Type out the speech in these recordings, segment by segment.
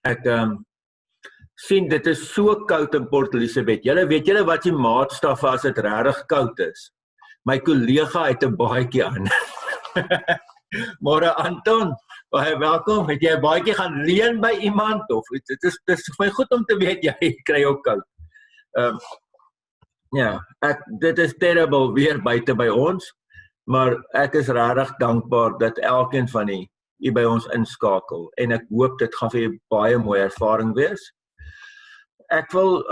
Ek sien dit is so koud in Port Elizabeth. Weet julle wat die maatstaf as dit regtig koud is? My kollega het 'n baadjie aan. Môre Anton, baie welkom. Het jy 'n baadjie gaan leen by iemand of dit is vir my goed om te weet jy kry ook koud. Ja, dit is terrible weer buite by ons, maar ek is regtig dankbaar dat elkeen van hier by ons inskakel en ek hoop dit gaan vir julle baie mooi ervaring wees. Ek wil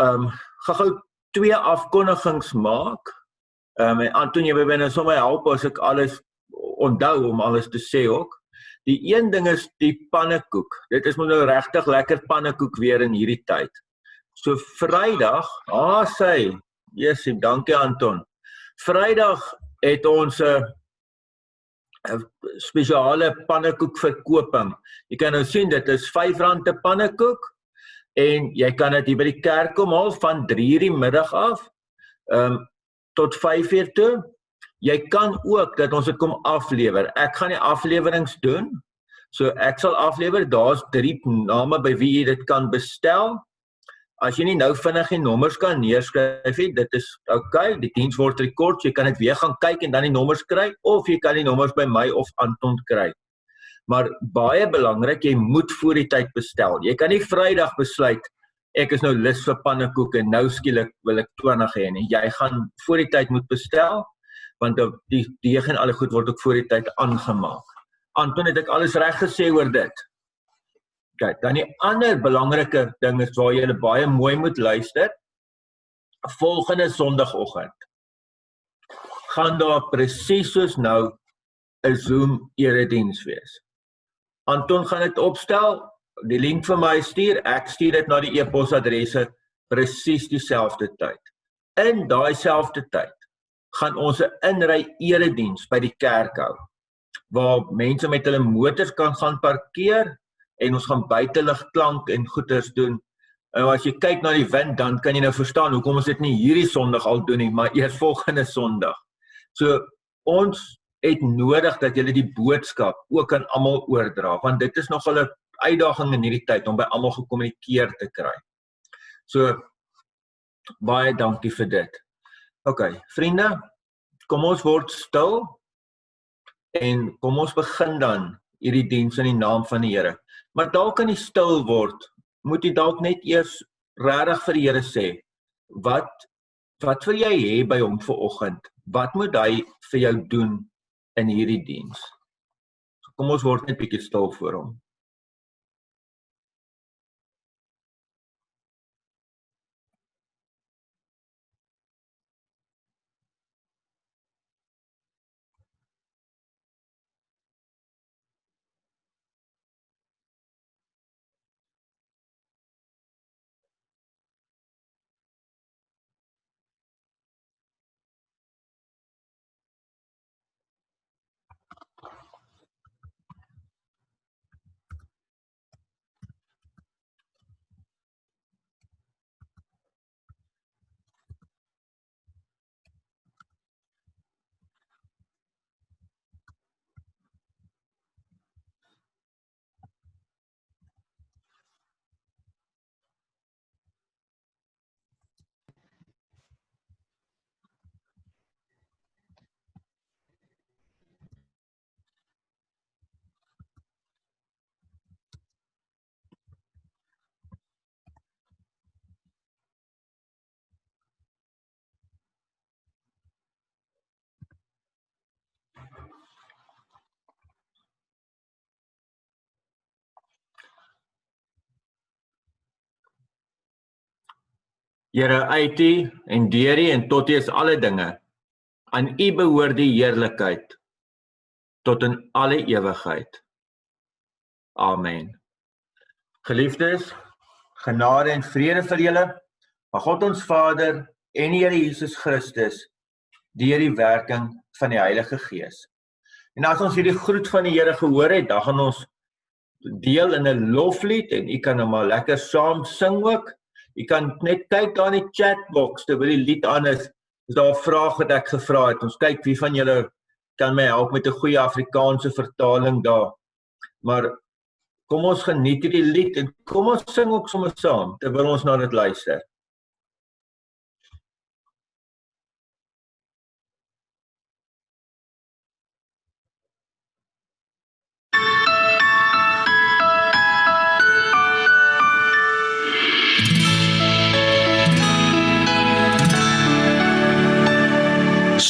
gou 2 afkondigings maak. En Anton, jy wil nou sommer help as ek alles onthou om alles te sê ook. Die een ding is die pannekoek. Dit is nou regtig lekker pannekoek weer in hierdie tyd. So Vrydag, Jessie, dankie Anton. Vrydag het ons 'n spesiale pannekoek verkoping. Jy kan nou sien dit is R5 'n pannekoek en jy kan dit hier by die kerk kom haal van 3:00 die middag af tot 5:00 toe. Jy kan ook dat ons dit kom aflewer. Ek gaan die aflewerings doen. So ek sal aflewer, daar's 3 name by wie jy dit kan bestel. As jy nie nou vinnig die nommers kan neerskryf nie, dit is okay, die diens word rekord, jy kan dit weer gaan kyk en dan die nommers kry, of jy kan die nommers by my of Anton kry. Maar baie belangrik, jy moet voor die tyd bestel. Jy kan nie Vrydag besluit, ek is nou lus vir pannekoek en nou skielik wil ek 20 hê nie. Jy gaan voor die tyd moet bestel, want die deeg en alle goed word ook voor die tyd aangemaak. Anton, het ek alles reg gesê oor dit? Kijk, dan die ander belangrike ding is waar jy baie mooi moet luister. Volgende Sondagoggend gaan daar presies soos nou 'n Zoom erediens wees. Anton gaan dit opstel, die link vir my stuur, ek stuur dit na die e-posadresse presies dieselfde tyd. In daai selfde tyd gaan ons 'n inry erediens by die kerk hou, waar mense met hulle motors kan gaan parkeer en ons gaan buiteligklank en goeders doen. En as jy kyk na die wind, dan kan jy nou verstaan hoekom ons dit nie hierdie Sondag al doen nie, maar eers volgende Sondag. So ons het nodig dat julle die boodskap ook aan almal oordra, want dit is nogal 'n uitdaging in hierdie tyd om by almal gekommunikeer te kry. So baie dankie vir dit. Okay, vriende, kom ons word stil en kom ons begin dan hierdie diens in die naam van die Here. Maar dalk kan jy stil word, moet jy dalk net eers regtig vir die Here sê, wat wil jy hê by hom vanoggend? Wat moet hy vir jou doen in hierdie diens? So kom ons word net bietjie stil voor hom. Here, uit U en deur U en tot U is alle dinge. Aan U behoort die heerlikheid tot in alle ewigheid. Amen. Geliefdes, genade en vrede vir julle, van God ons Vader en die Here Jesus Christus, deur die werking van die Heilige Gees. En as ons hierdie groet van die Here gehoor het, dan gaan ons deel in 'n loflied en u kan nou maar lekker saam sing ook. Jy kan net kyk daar in die chatbox terwyl die lied aan is daar 'n vraag wat ek gevra het. Ons kyk wie van julle kan my help met 'n goeie Afrikaanse vertaling daar. Maar Kom ons geniet hierdie lied en kom ons sing ook sommer saam terwyl ons na dit luister.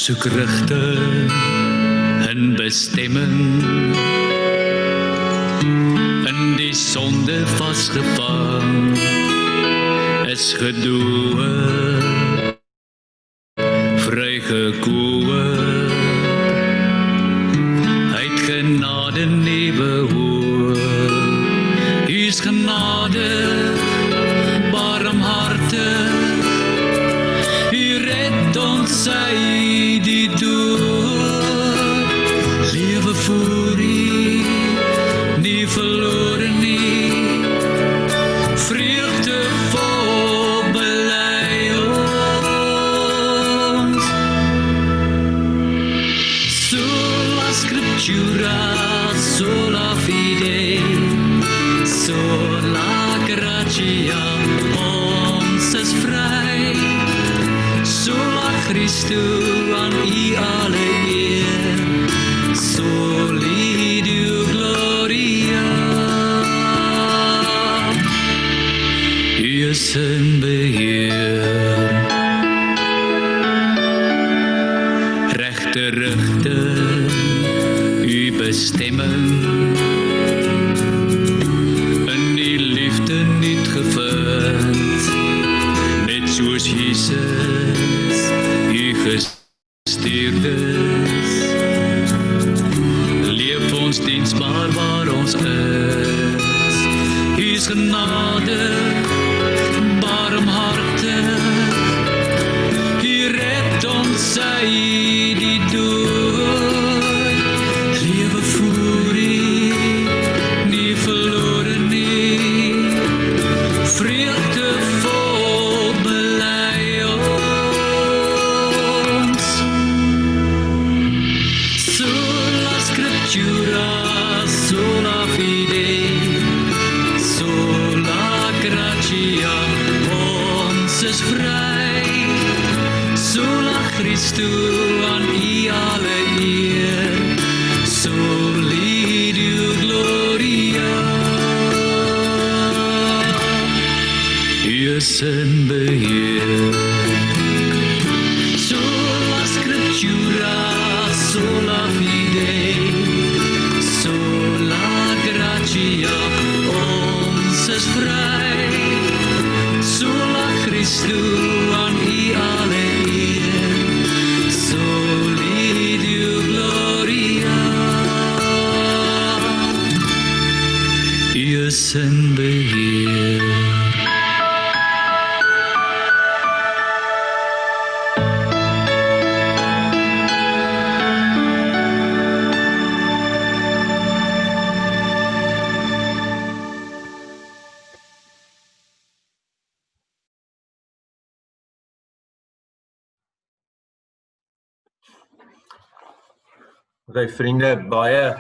Soek rigting en bestemming, in die sonde vasgevang, is gedood, vrygekoop, uit genade nie behoor. U is genade, barmhartig, U red ons uit die dood, lewe voor U, nie verlore nie, vreugde vol bely ons. Sola scriptura, sola fide, sola gratia, ons is vry. Sola Christu, aan U alle eer, soli Deo gloria. U is in beheer, regte rigting, U bestemming, in die liefde niet gevind, net soos Jesus U gestuurd is. Leef ons diensbaar waar ons is. U is genade, barmhartig, U red ons uit die dood. Lewe voor U, nie verlore nie, vreugde vol bely ons. Sola scriptura, sola fide, sola gratia, ons is vry. Sola Christu, aan U alle eer, soli Deo gloria. U is in beheer. Sola scriptura, sola fide, sola gratia, ons is vry. Sola Christu, aan U alle eer, soli Deo gloria. U is in beheer. Okay, vriende, baie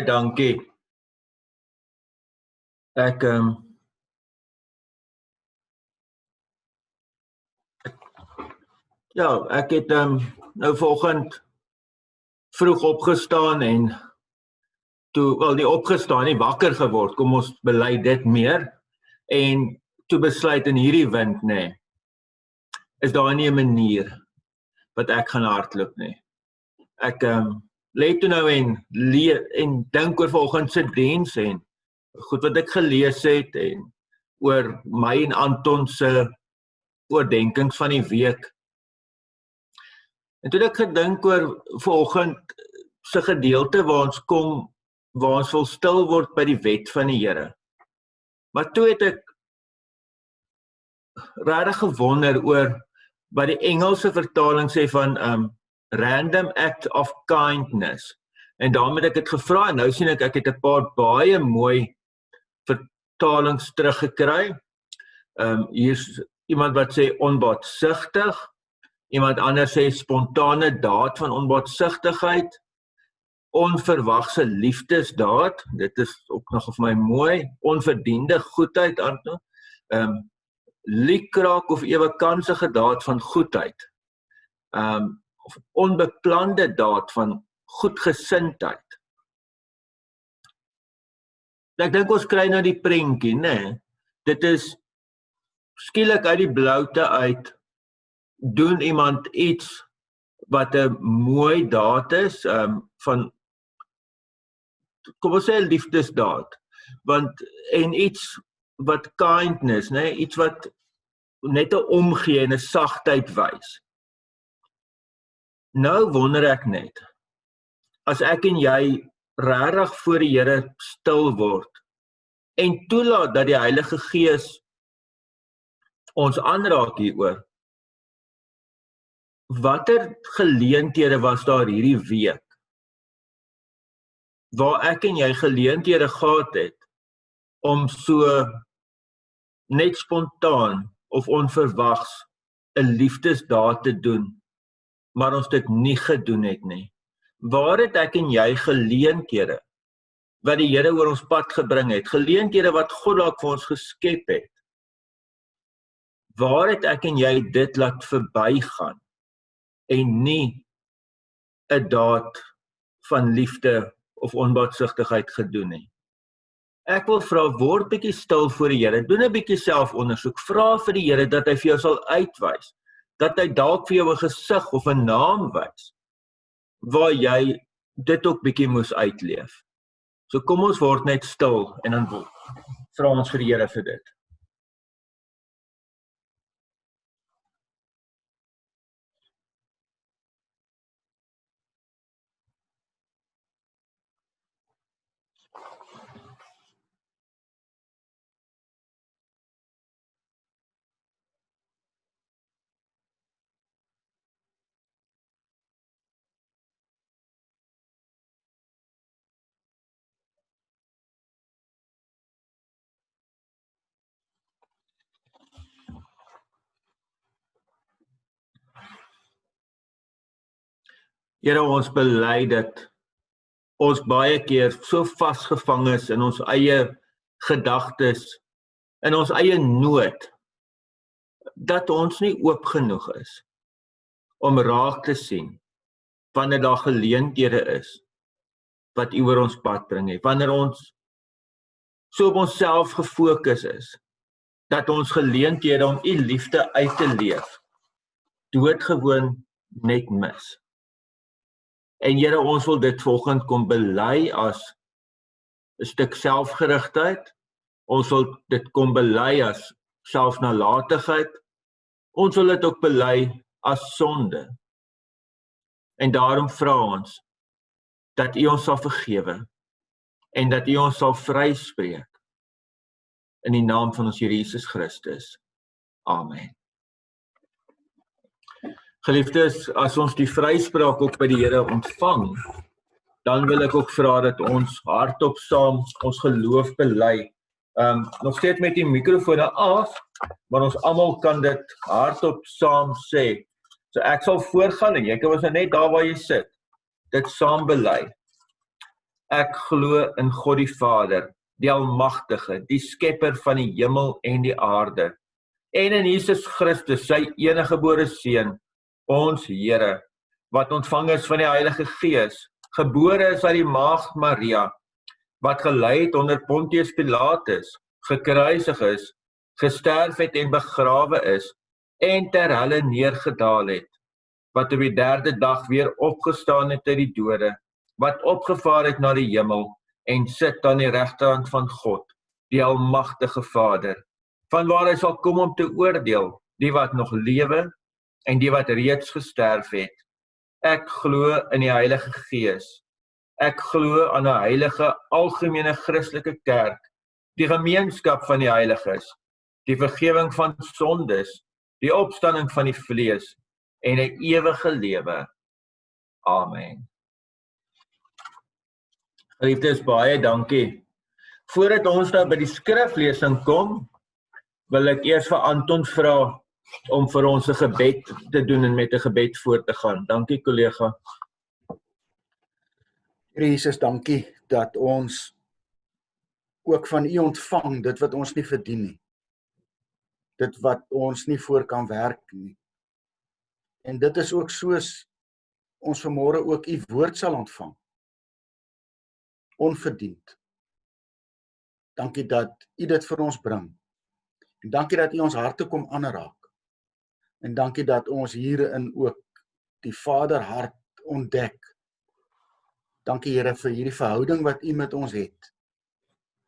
dankie. Ek het nou vanoggend vroeg opgestaan en nie opgestaan nie, wakker geword, kom ons bely dit meer, en toe besluit in hierdie wind, is daar nie 'n manier wat ek gaan hardloop nie. Ek lê toe nou en dink oor vanoggend se diens en goed wat ek gelees het en oor my en Anton se oordenkings van die week. En toe het ek gedink oor vanoggend se gedeelte waar ons wil stil word by die wet van die Here. Maar toe het ek regtig gewonder oor wat die Engelse vertaling sê van random act of kindness. En daarom het ek het gevra en nou sien ek het 'n paar baie mooi vertalings teruggekry. Hier is iemand wat sê onbaatsigtig, iemand anders sê spontane daad van onbaatsigtigheid, onverwagse liefdesdaad, dit is ook nog vir my mooi, onverdiende goedheid, Arno, liekraak of ewekansige daad van goedheid, of onbeplande daad van goedgesindheid. Ek dink ons kry nou die prentjie, né? Dit is skielik uit die bloute uit, doen iemand iets wat 'n mooi daad is, van, kom ons sê liefdesdaad, en iets wat kindness, né? Iets wat net 'n omgee en 'n sagtheid wys. Nou wonder ek net, as ek en jy regtig voor die Here stil word en toelaat dat die Heilige Gees ons aanraak hieroor, watter geleenthede was daar hierdie week waar ek en jy geleenthede gehad het om so net spontaan of onverwags 'n liefdesdaad te doen, maar ons dit nie gedoen het nie. Waar het ek en jy geleenthede wat die Here oor ons pad gebring het, geleenthede wat God dalk vir ons geskep het, waar het ek en jy dit laat verbygaan en nie 'n daad van liefde of onbaatsigtigheid gedoen het? Ek wil vra, word bietjie stil voor die Here, doen 'n bietjie selfondersoek, vra vir die Here dat hy vir jou sal uitwys, dat hy dalk vir jou 'n gesig of 'n naam wys, waar jy dit ook bietjie moes uitleef. So kom ons word net stil en dan vra ons vir die Here vir dit. Here, ons bely dat ons baie keer so vasgevang is in ons eie gedagtes, in ons eie nood, dat ons nie oop genoeg is om raak te sien wanneer daar geleenthede is wat U oor ons pad bring het, wanneer ons so op onsself gefokus is, dat ons geleenthede om U liefde uit te leef, doodgewoon net mis. En Here, ons wil dit volgende kom bely as 'n stuk selfgerigtheid, ons wil dit kom bely as selfnalatigheid, ons wil dit ook bely as sonde. En daarom vra ons dat U ons sal vergewe en dat U ons sal vryspreek in die naam van ons Here Jesus Christus. Amen. Geliefdes, as ons die vryspraak ook by die Here ontvang, dan wil ek ook vra dat ons hardop saam ons geloof bely. Nog steeds met die mikrofone af, maar ons almal kan dit hardop saam sê. So ek sal voorgaan en jy kan ons net daar waar jy sit, dit saam bely. Ek glo in God die Vader, die Almagtige, die Skepper van die hemel en die aarde, en in Jesus Christus, sy eniggebore Seun, ons Here, wat ontvang is van die Heilige Gees, gebore is uit die Maagd Maria, wat gelei het onder Pontius Pilatus, gekruisig is, gesterf het en begrawe is, en ter helle neergedaal het, wat op die 3de dag weer opgestaan het uit die dode, wat opgevaar het na die hemel, en sit aan die regterhand van God, die Almagtige Vader, vanwaar hy sal kom om te oordeel, die wat nog lewe, en die wat reeds gesterf het. Ek glo in die Heilige Gees. Ek glo aan 'n heilige, algemene Christelike kerk, die gemeenskap van die heiliges, die vergifnis van sondes, die opstanding van die vlees, en 'n ewige lewe. Amen. Geliefdes, baie dankie. Voordat ons nou by die skriflesing kom, wil ek eers vir Anton vra om vir ons 'n gebed te doen en met 'n gebed voort te gaan. Dankie, kollega. Here Jesus, dankie dat ons ook van U ontvang, dit wat ons nie verdien nie. Dit wat ons nie voor kan werk nie. En dit is ook soos ons vanmôre ook U woord sal ontvang. Onverdiend. Dankie dat U dit vir ons bring. En dankie dat U ons harte kom aanraak. En dankie dat ons hierin ook die Vaderhart ontdek. Dankie Here vir hierdie verhouding wat U met ons het.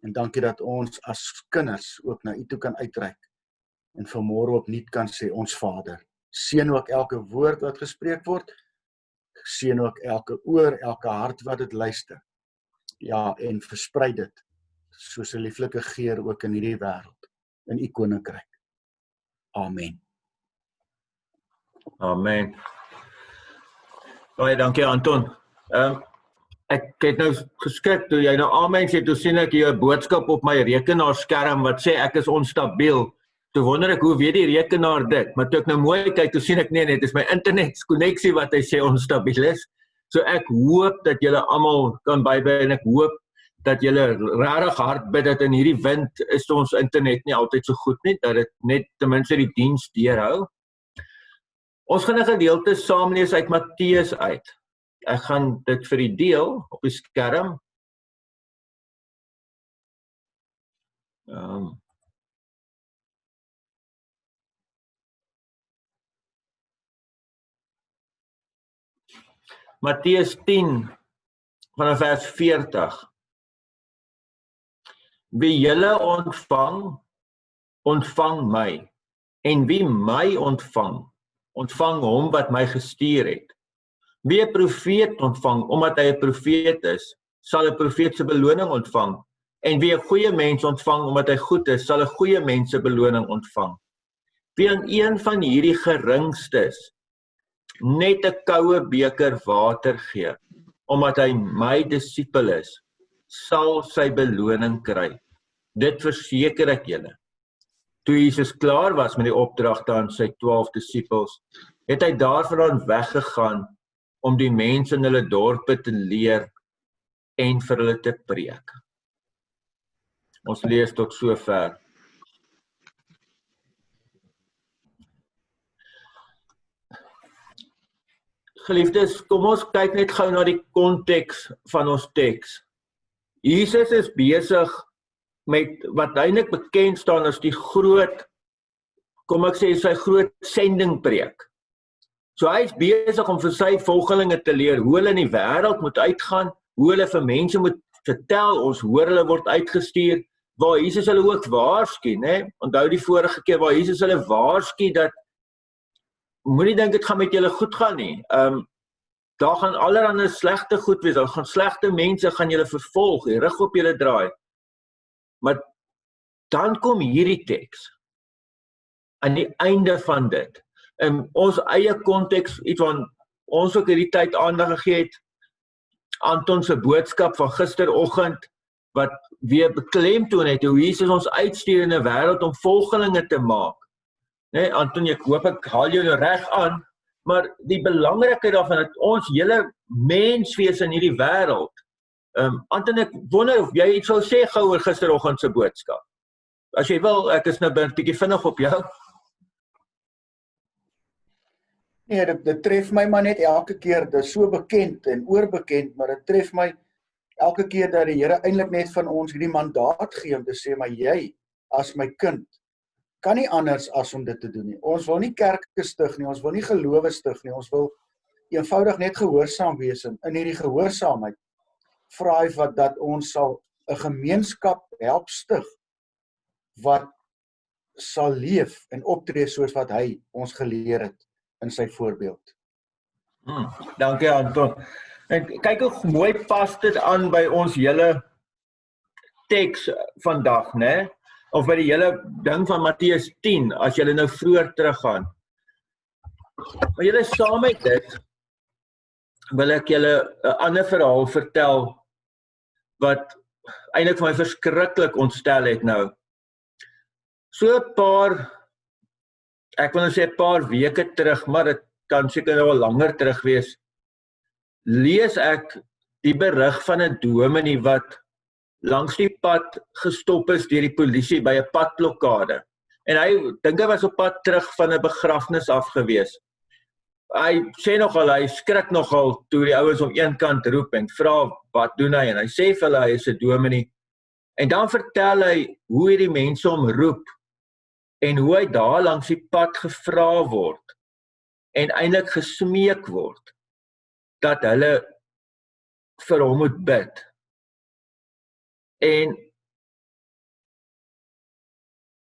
En dankie dat ons as kinders ook na U toe kan uitreik. En vanmôre opnuut kan sê, ons Vader. Seën ook elke woord wat gespreek word. Seën ook elke oor, elke hart wat dit luister. Ja, en versprei dit soos 'n lieflike geur ook in hierdie wêreld, in U koninkryk. Amen. Amen. Baie dankie Anton. Ek het nou geskik toe jy nou amen sê, toe sien ek hier 'n boodskap op my rekenaarskerm wat sê ek is onstabiel. Toe wonder ek, hoe weet die rekenaar dit? Maar toe ek nou mooi kyk, toe sien ek nee, dit is my internetkonneksie wat hy sê onstabiel is. So ek hoop dat julle almal kan bybly en ek hoop dat julle regtig hard bid dat in hierdie wind is ons internet nie altyd so goed nie, dat dit net ten minste die diens deurhou. Ons gaan 'n gedeelte saam lees uit Matteus uit. Ek gaan dit vir u deel op die skerm. Matteus 10 vanaf vers 40. Wie julle ontvang, ontvang my. En wie my ontvang, ontvang hom wat my gestuur het. Wie 'n profeet ontvang, omdat hy 'n profeet is, sal 'n profeet se beloning ontvang. En wie 'n goeie mens ontvang, omdat hy goed is, sal 'n goeie mens se beloning ontvang. Wie aan een van hierdie geringstes net 'n koue beker water gee, omdat hy my disipel is, sal sy beloning kry. Dit verseker ek julle. Toe Jesus klaar was met die opdragte aan sy 12 disippels, het hy daarvandaan weggegaan om die mense in hulle dorpe te leer en vir hulle te preek. Ons lees tot sover. Geliefdes, kom ons kyk net gou na die konteks van ons teks. Jesus is besig met wat eintlik bekend staan as die groot, kom ek sê, sy groot sendingpreek. So hy is besig om vir sy volgelinge te leer hoe hulle in die wêreld moet uitgaan, hoe hulle vir mense moet vertel, ons hoor hulle word uitgestuur, waar Jesus hulle ook waarsku, né? Onthou die vorige keer waar Jesus hulle waarsku dat moenie dink dit gaan met julle goed gaan nie. Daar gaan allerlei slegte goed wees, daar gaan slegte mense gaan julle vervolg, die rug op julle draai. Maar dan kom hierdie teks aan die einde van dit. In ons eie konteks, iets wat ons ook hierdie tyd aandag gegee het, Anton se boodskap van gisteroggend, wat weer beklemtoon het hoe Jesus ons uitstuur in 'n wêreld om volgelinge te maak. Nee, Anton, ek hoop ek haal jou reg aan, maar die belangrikheid daarvan dat ons hele menswees in hierdie wêreld. Anton, ek wonder of jy iets sou sê gou oor gisteroggend se boodskap. As jy wil, ek is nou 'n bietjie vinnig op jou. Nee, dit tref my maar net elke keer, dit is so bekend en oorbekend, maar dit tref my elke keer dat die Here eintlik net van ons hierdie mandaat gee om te sê, maar jy, as my kind, kan nie anders as om dit te doen nie. Ons wil nie kerke stig nie, ons wil nie gelowe stig nie, ons wil eenvoudig net gehoorsaam wees en in hierdie gehoorsaamheid vra hy dat ons sal 'n gemeenskap help stig wat sal leef en optree soos wat hy ons geleer het in sy voorbeeld. Dankie Anton. En kyk hoe mooi pas dit aan by ons hele teks vandag, né? Of by die hele ding van Matteus 10, as julle nou vroeër teruggaan. Maar julle saam met dit, wil ek julle 'n ander verhaal vertel, wat eintlik vir my verskriklik ontstel het nou. So 'n paar, ek wil nou sê 'n paar weke terug, maar dit kan seker nou al langer terug wees, lees ek die berig van 'n dominee wat langs die pad gestop is deur die polisie by 'n padblokkade. En hy dink hy was op pad terug van 'n begrafnis af gewees. Hy sê nogal, hy skrik nogal toe die ouens om een kant roep en vra wat doen hy, en hy sê vir hulle hy is 'n dominee. En dan vertel hy hoe hierdie mense hom roep en hoe hy daar langs die pad gevra word en eintlik gesmeek word dat hulle vir hom moet bid. En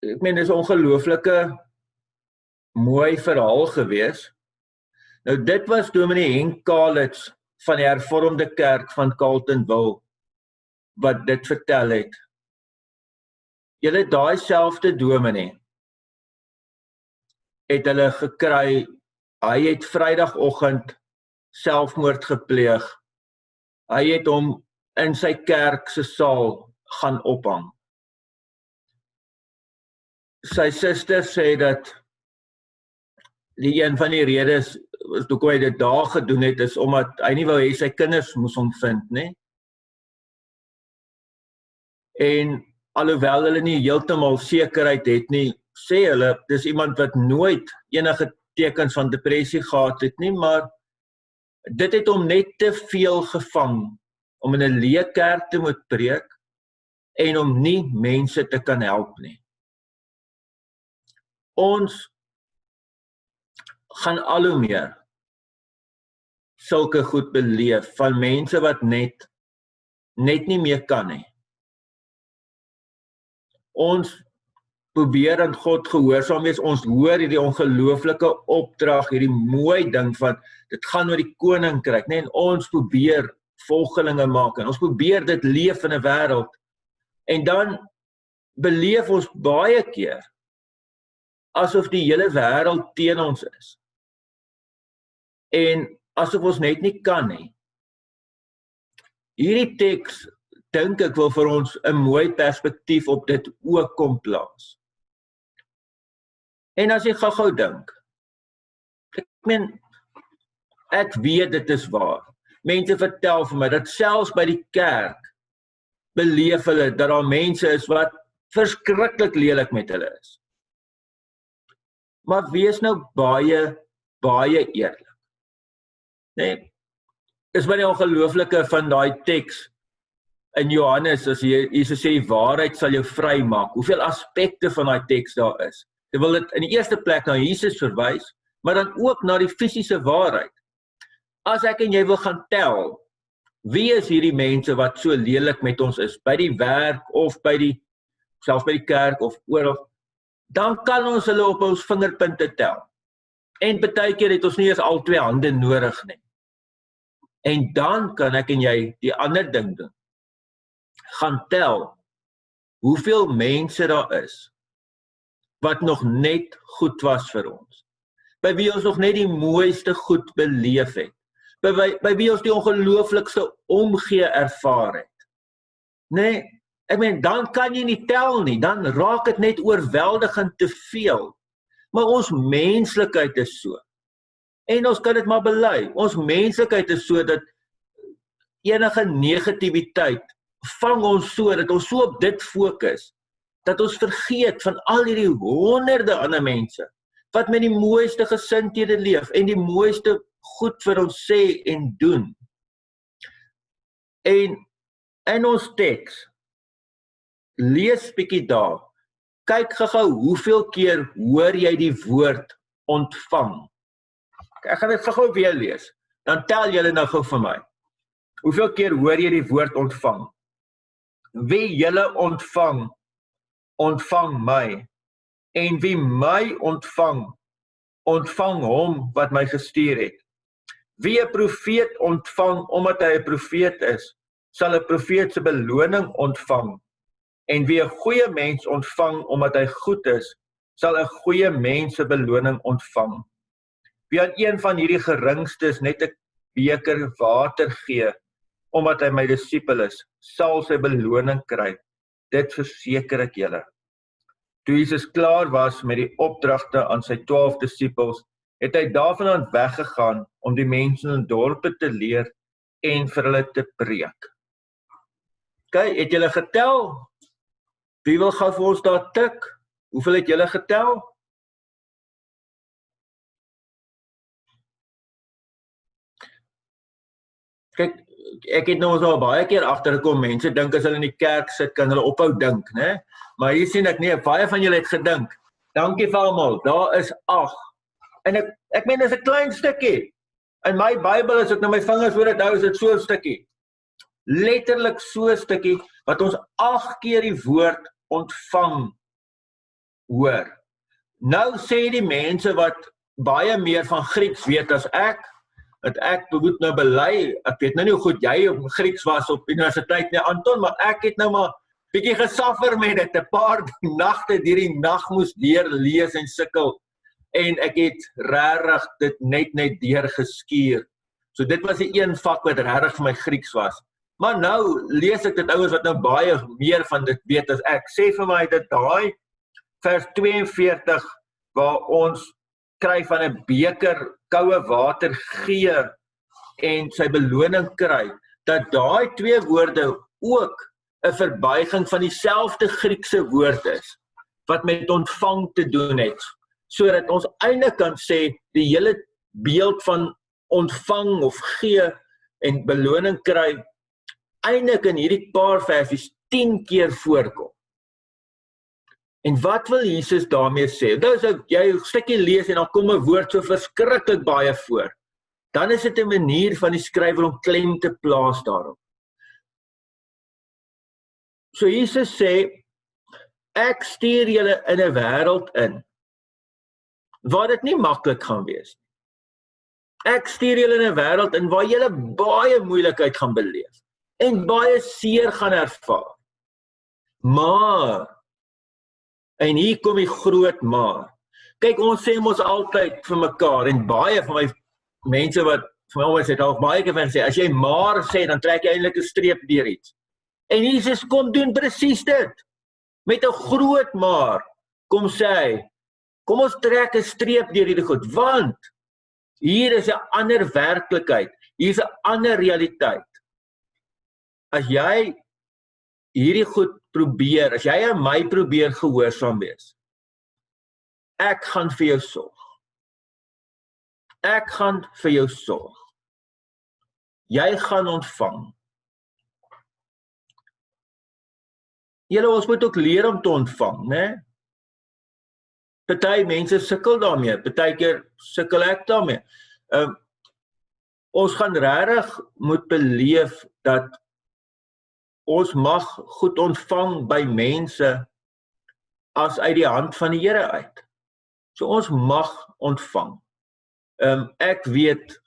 ek meen, dis 'n ongelooflike mooi verhaal gewees. Nou dit was dominee Henk Kalitz van die Hervormde Kerk van Carletonville wat dit vertel het. Julle daai selfde dominee het hulle gekry, hy het Vrydagoggend selfmoord gepleeg. Hy het hom in sy kerk se saal gaan ophang. Sy suster sê dat die een van die redes hoekom hy dit daar gedoen het, is omdat hy nie wou hê sy kinders moes hom vind, nie. En alhoewel hulle nie heeltemal sekerheid het nie, sê hulle, dis iemand wat nooit enige tekens van depressie gehad het nie, maar dit het hom net te veel gevang om in 'n leë kerk te moet preek en om nie mense te kan help nie. Ons gaan al hoe meer sulke goed beleef van mense wat net nie meer kan nie. Ons probeer aan God gehoorsaam wees, ons hoor hierdie ongelooflike opdrag, hierdie mooi ding van, dit gaan oor die koninkryk, en ons probeer volgelinge maak, en ons probeer dit leef in 'n wêreld, en dan beleef ons baie keer, asof die hele wêreld teen ons is, en asof ons net nie kan nie. Hierdie teks, dink ek, wil vir ons 'n mooi perspektief op dit ook kom plaas. En as jy gou dink, ek weet dit is waar. Mense vertel vir my dat selfs by die kerk beleef hulle dat daar mense is wat verskriklik lelik met hulle is. Maar wees nou baie eerlik. Nee, is baie ongelooflike van daai teks in Johannes, as Jesus sê die waarheid sal jou vry maak. Hoeveel aspekte van daai teks daar is. Jy wil dit in die eerste plek na Jesus verwys, maar dan ook na die fisiese waarheid. As ek en jy wil gaan tel, wie is hierdie mense wat so lelik met ons is, by die werk of selfs by die kerk of oral, dan kan ons hulle op ons vingerpunte tel. En partykeer het ons nie eens al twee hande nodig nie. En dan kan ek en jy die ander ding doen. Gaan tel hoeveel mense daar is wat nog net goed was vir ons. By wie ons nog net die mooiste goed beleef het. By wie ons die ongelooflikste omgee ervaar het. Nee, ek meen, dan kan jy nie tel nie, dan raak dit net oorweldigend te veel. Maar ons menslikheid is so. En ons kan dit maar bely. Ons menslikheid is so dat enige negativiteit vang ons so, dat ons so op dit fokus, dat ons vergeet van al hierdie honderde ander mense, wat met die mooiste gesindhede leef, en die mooiste goed vir ons sê en doen. En in ons teks, lees bietjie daar, kyk gou hoeveel keer hoor jy die woord ontvang. Ek gaan dit gou weer lees, dan tel julle nou gou vir my. Hoeveel keer hoor jy die woord ontvang? Wie julle ontvang, ontvang my. En wie my ontvang, ontvang hom wat my gestuur het. Wie 'n profeet ontvang omdat hy 'n profeet is, sal 'n profeet se beloning ontvang. En wie 'n goeie mens ontvang omdat hy goed is, sal 'n goeie mens se beloning ontvang. Wie aan een van hierdie geringstes net 'n beker water gee, omdat hy my disipel is, sal sy beloning kry. Dit verseker ek julle. Toe Jesus klaar was met die opdragte aan sy 12 disipels, het hy daarvandaan weggegaan om die mense in dorpe te leer en vir hulle te preek. Okay, het julle getel? Wie wil gou vir ons daar tik? Hoeveel het julle getel? Kyk, ek het nou ons al baie keer agtergekom, mense dink as hulle in die kerk sit, kan hulle ophou dink, né? Maar hier sien ek nee, baie van julle het gedink. Dankie vir almal, daar is 8. En ek meen, dis 'n klein stukkie. In my Bybel, as ek nou my vingers oor dit hou, is dit so 'n stukkie. Letterlik so 'n stukkie, wat ons 8 keer die woord ontvang hoor. Nou sê die mense wat baie meer van Grieks weet as ek, dat ek moet nou bely, ek weet nou nie hoe goed jy op Grieks was op universiteit nie, Anton, maar ek het nou maar bietjie gesuffer met dit, 'n paar nagte deur die nag moes deur lees en sukkel, en ek het regtig dit net deur geskuur. So dit was die een vak wat regtig vir my Grieks was. Maar nou lees ek dit ouens wat nou baie meer van dit weet as ek. Sê vir my dit daai vers 42 waar ons kry van 'n beker koue water gee en sy beloning kry, dat daai 2 woorde ook 'n verbuiging van dieselfde Griekse woord is wat met ontvang te doen het, sodat ons eintlik kan sê die hele beeld van ontvang of gee en beloning kry eintlik in hierdie paar versies 10 keer voorkom. En wat wil Jesus daarmee sê? Nou as jy 'n stukkie lees en dan kom 'n woord so verskriklik baie voor, dan is dit 'n manier van die skrywer om klem te plaas daarop. So Jesus sê, ek stuur julle in 'n wêreld in, waar dit nie maklik gaan wees nie. Ek stuur julle in 'n wêreld in waar julle baie moeilikheid gaan beleef, en baie seer gaan ervaar. Maar, en hier kom die groot maar. Kyk, ons sê ons altyd vir mekaar, en baie van my mense wat vir my het al baie keer van sê, as jy maar sê, dan trek jy eintlik 'n streep deur iets. En Jesus kom doen presies dit. Met 'n groot maar, kom sê hy, kom ons trek 'n streep deur hierdie goed, want hier is 'n ander werklikheid, hier is 'n ander realiteit. As jy hierdie goed probeer, as jy aan my probeer gehoorsaam wees, ek gaan vir jou sorg. Ek gaan vir jou sorg. Jy gaan ontvang. Julle, ons moet ook leer om te ontvang, né? Party mense sukkel daarmee, partykeer sukkel ek daarmee. Ons gaan regtig moet beleef dat ons mag goed ontvang by mense as uit die hand van die Here uit. So ons mag ontvang. Ek weet,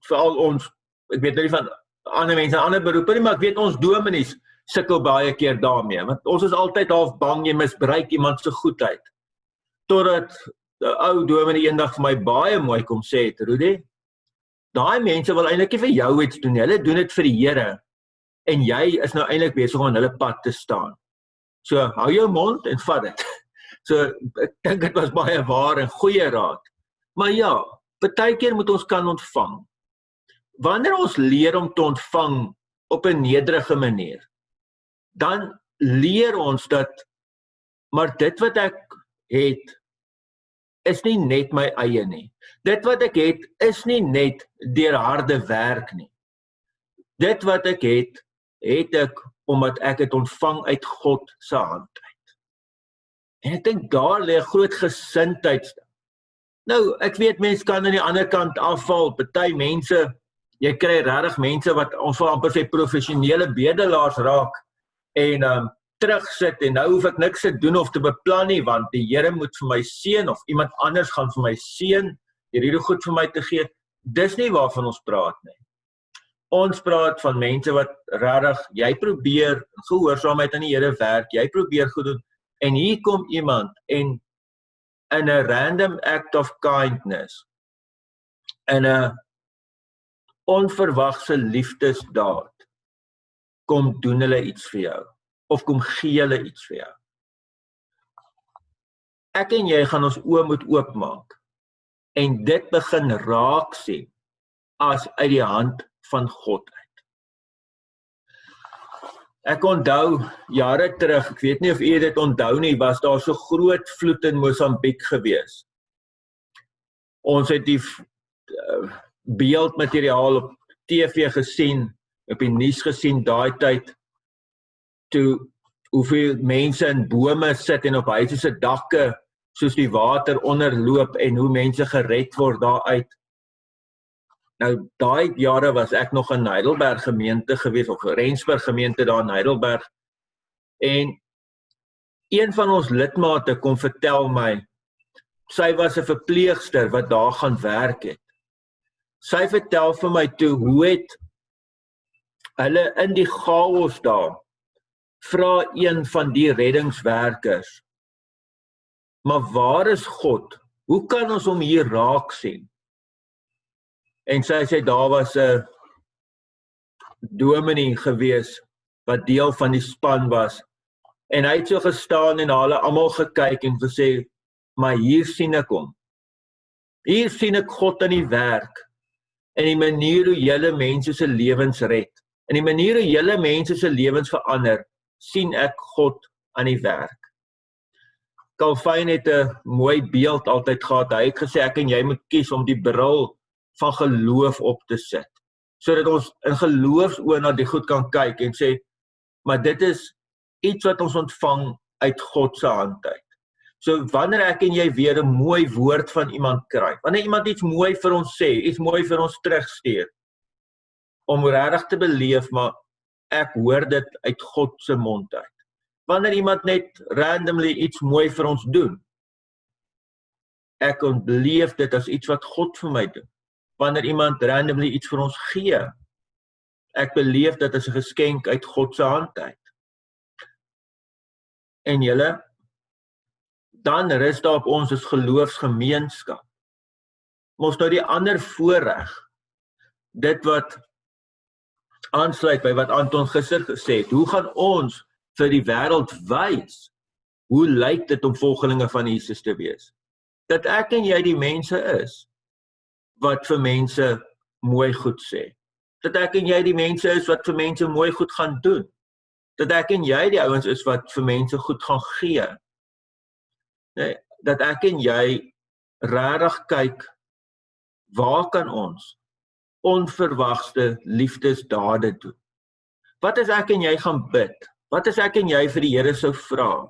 veral ons, ek weet nou nie van ander mense, ander beroepe nie, maar ek weet ons dominees sukkel baie keer daarmee, want ons is altyd half bang jy misbruik iemand se goedheid. Totdat 'n ou dominee eendag vir my baie mooi kom sê het, Rudy, daai mense wil eintlik nie vir jou iets doen, hulle doen dit vir die Here, en jy is nou eintlik besig om aan hulle pad te staan. So, hou jou mond en vat dit. So, ek dink dit was baie waar en goeie raad. Maar ja, partykeer moet ons kan ontvang. Wanneer ons leer om te ontvang op 'n nederige manier, dan leer ons dat, maar dit wat ek het, is nie net my eie nie. Dit wat ek het, is nie net deur harde werk nie. Dit wat ek het ek omdat ek het ontvang uit God se hand uit. En ek dink daar lê 'n groot gesindheidsding. Nou, ek weet mense kan aan die ander kant afval, party mense, jy kry regtig mense wat ons wil amper sê professionele bedelaars raak en terugsit en nou hoef ek niks te doen of te beplan nie, want die Here moet vir my seën of iemand anders gaan vir my seën, hierdie goed vir my te gee. Dis nie waarvan ons praat nie. Ons praat van mense wat regtig, jy probeer gehoorsaamheid aan die Here werk, jy probeer goed doen, en hier kom iemand en in 'n random act of kindness, in 'n onverwagse liefdesdaad, kom doen hulle iets vir jou, of kom gee hulle iets vir jou. Ek en jy gaan ons oë moet oopmaak, en dit begin raak sien, as uit die hand van God uit. Ek onthou, jare terug, ek weet nie of u dit onthou nie, was daar so groot vloed in Mosambiek gewees. Ons het die beeldmateriaal op TV gesien, op die nuus gesien daai tyd, toe hoeveel mense in bome sit en op huise se dakke, soos die water onderloop en hoe mense gered word daaruit. Nou, daai jare was ek nog in Heidelberg gemeente gewees, of Rensburg gemeente daar in Heidelberg, en een van ons lidmate kom vertel my, sy was 'n verpleegster wat daar gaan werk het. Sy vertel vir my toe, hoe het hulle in die chaos daar, vra een van die reddingswerkers, maar waar is God? Hoe kan ons hom hier raak sien? En sy sê, daar was 'n dominee gewees, wat deel van die span was, en hy het so gestaan en hulle almal gekyk en gesê, maar hier sien ek hom. Hier sien ek God aan die werk, en die manier hoe julle mense se lewens red, en die manier hoe julle mense se lewens verander, sien ek God aan die werk. Calvin het 'n mooi beeld altyd gehad, hy het gesê, ek en jy moet kies om die bril van geloof op te sit, sodat ons in geloofsoë na die goed kan kyk en sê, maar dit is iets wat ons ontvang uit God se hand uit. So wanneer ek en jy weer 'n mooi woord van iemand kry, wanneer iemand iets mooi vir ons sê, iets mooi vir ons terugstuur, om regtig te beleef, maar ek hoor dit uit God se mond uit. Wanneer iemand net randomly iets mooi vir ons doen, ek ontleef dit as iets wat God vir my doen. Wanneer iemand randomly iets vir ons gee, ek beleef dit as 'n geskenk uit God se hand uit. En julle, dan rus daar op ons as geloofsgemeenskap. Ons nou die ander voorreg, dit wat aansluit by wat Anton gister gesê het, hoe gaan ons vir die wêreld wys, hoe lyk dit om volgelinge van Jesus te wees? Dat ek en jy die mense is, wat vir mense mooi goed sê. Dat ek en jy die mense is wat vir mense mooi goed gaan doen. Dat ek en jy die ouens is wat vir mense goed gaan gee. Nee, dat ek en jy regtig kyk, waar kan ons onverwagte liefdesdade doen? Wat as ek en jy gaan bid? Wat as ek en jy vir die Here sou vra?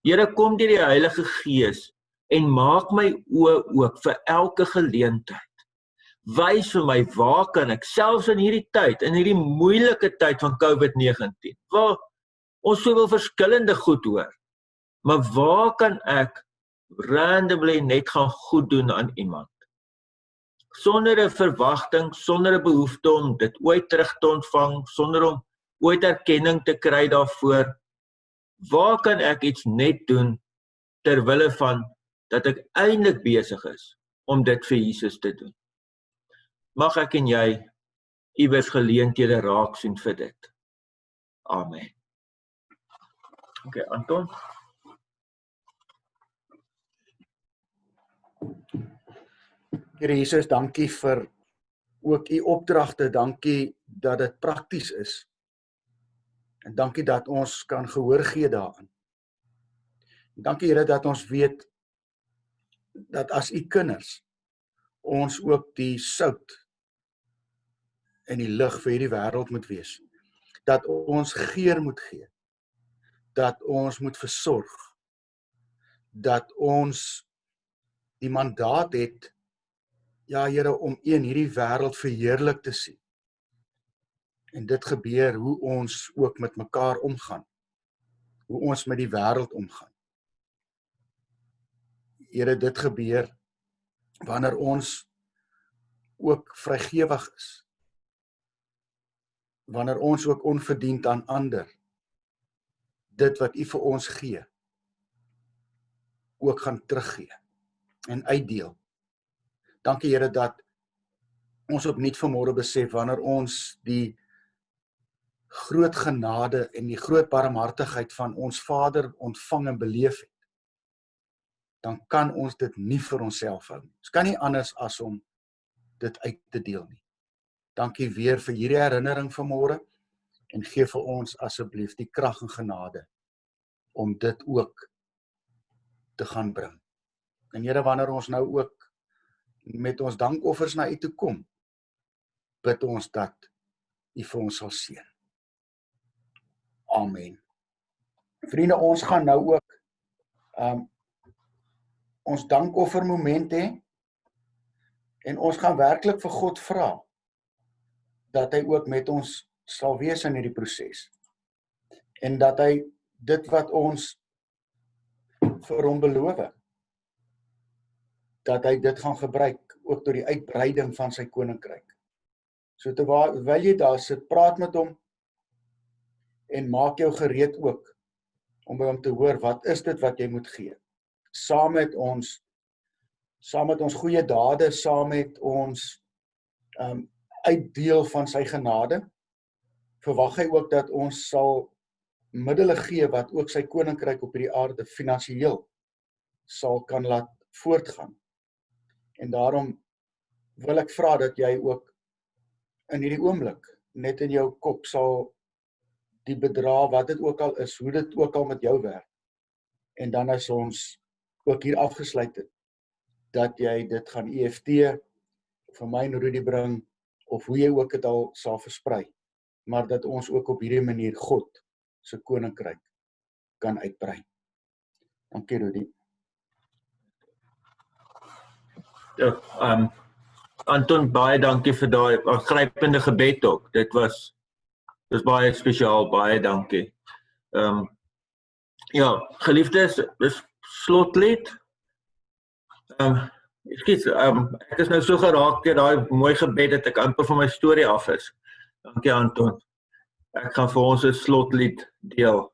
Here, kom deur die Heilige Gees en maak my oë oop vir elke geleentheid. Wys vir my, waar kan ek, selfs in hierdie tyd, in hierdie moeilike tyd van COVID-19, waar ons soveel verskillende goed hoor, maar waar kan ek randomly net gaan goed doen aan iemand? Sonder 'n verwagting, sonder 'n behoefte om dit ooit terug te ontvang, sonder om ooit erkenning te kry daarvoor. Waar kan ek iets net doen, terwille van dat ek eintlik besig is om dit vir Jesus te doen? Mag ek en jy iewers geleenthede raak sien vir dit. Amen. Okay, Anton. Here Jesus, dankie vir ook u opdragte, dankie dat dit prakties is. En dankie dat ons kan gehoor gee daaraan. En dankie Here dat ons weet dat as u kinders ons ook die sout en die lig vir hierdie wêreld moet wees. Dat ons geur moet gee. Dat ons moet versorg. Dat ons die mandaat het, ja Here, om in hierdie wêreld verheerlik te sien. En dit gebeur hoe ons ook met mekaar omgaan. Hoe ons met die wêreld omgaan. Here, dit gebeur wanneer ons ook vrygewig is. Wanneer ons ook onverdiend aan ander dit wat u vir ons gee, ook gaan teruggee en uitdeel. Dankie Here dat ons opnuut vanmôre besef wanneer ons die groot genade en die groot barmhartigheid van ons Vader ontvang en beleef het, dan kan ons dit nie vir onsself hou nie. Ons kan nie anders as om dit uit te deel nie. Dankie weer vir hierdie herinnering vanmôre en gee vir ons asseblief die krag en genade om dit ook te gaan bring. En Here, wanneer ons nou ook met ons dankoffers na U toe kom, bid ons dat U vir ons sal seën. Amen. Vriende, ons gaan nou ook ons dankoffer moment hê, en ons gaan werklik vir God vra dat hy ook met ons sal wees in hierdie proses, en dat hy dit wat ons vir hom beloof, dat hy dit gaan gebruik ook tot die uitbreiding van sy koninkryk. So terwyl jy daar sit, praat met hom en maak jou gereed ook om by hom te hoor, wat is dit wat jy moet gee? Saam met ons goeie dade, saam met ons uitdeel van sy genade, verwag hy ook dat ons sal middele gee wat ook sy koninkryk op hierdie aarde finansiëel sal kan laat voortgaan. En daarom wil ek vra dat jy ook in hierdie oomblik net in jou kop sal die bedrag, wat dit ook al is, hoe dit ook al met jou werk, en dan as ons ook hier afgesluit het, dat jy dit gaan EFT vir my en Rudy bring, of hoe jy ook dit al sal versprei, maar dat ons ook op hierdie manier God se koninkryk kan uitbrei. Dankie, Rudy. Ja, Anton, baie dankie vir daai aangrypende gebed ook. Dis baie spesiaal, baie dankie. Ja, geliefdes, dis slotlied. Ek is nou so geraak deur daai mooi gebed dat ek amper van my storie af is. Dankie, Anton. Ek gaan vir ons 'n slotlied deel.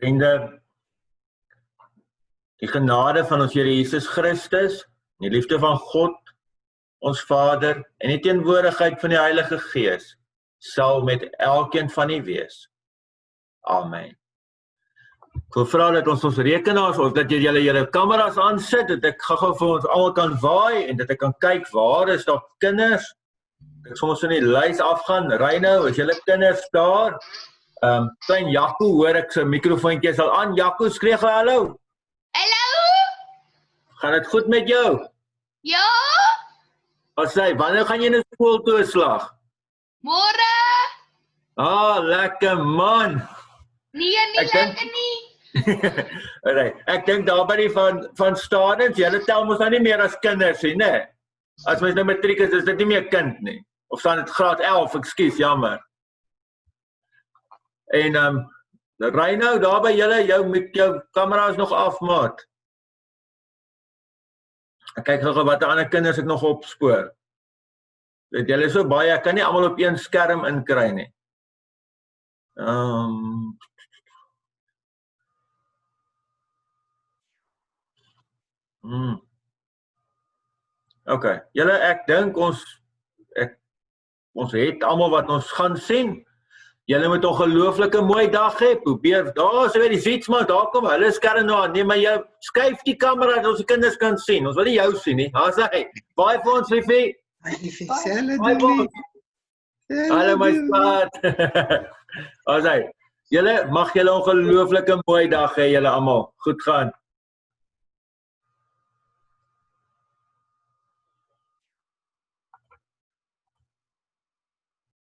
Vriende, die genade van ons Here Jesus Christus, die liefde van God, ons Vader, en die teenwoordigheid van die Heilige Gees, sal met elkeen van u wees. Amen. Ek wil vra dat ons rekenaars, of dat julle kameras aansit, dat ek gou vir ons almal kan waai, en dat ek kan kyk waar is daar kinders. Ek soms in die lys afgaan, Reino, is julle kinders daar? Klein Jaco, hoor ek sy mikrofoontjie is al aan. Jaco, skree gou hallo. Hallo? Gaan dit goed met jou? Ja? Wat sê, wanneer gaan jy na skool toe slag? Môre? Lekker man. Nee, lekker nie. Alright, ek dink daar by die van Stadens, julle tel mos nou nie meer as kinders nie, né? As mens nou matriek is dit nie meer kind nie. Of staan dit graad 11, ekskuus, jammer. En Reino, daar by julle, jou kamera is nog af, maat. Ek kyk gou wat ander kinders ek nog opspoor. Julle is so baie, ek kan nie almal op een skerm inkry nie. Okay, julle, ek dink ons het almal wat ons gaan sien. Julle moet 'n ongelooflike mooi dag hê. Probeer, daar is weer die Zietsman, daar kom hulle skerm nou aan. Nee, maar jy skuif die kamera dat ons die kinders kan sien. Ons wil nie jou sien nie. Daar's hy. Baie vir ons, liefie. Liefie, selfe. Hallo my schat. Daar's hy. Julle mag julle 'n ongelooflike mooi dag hê, julle almal. Goed gaan.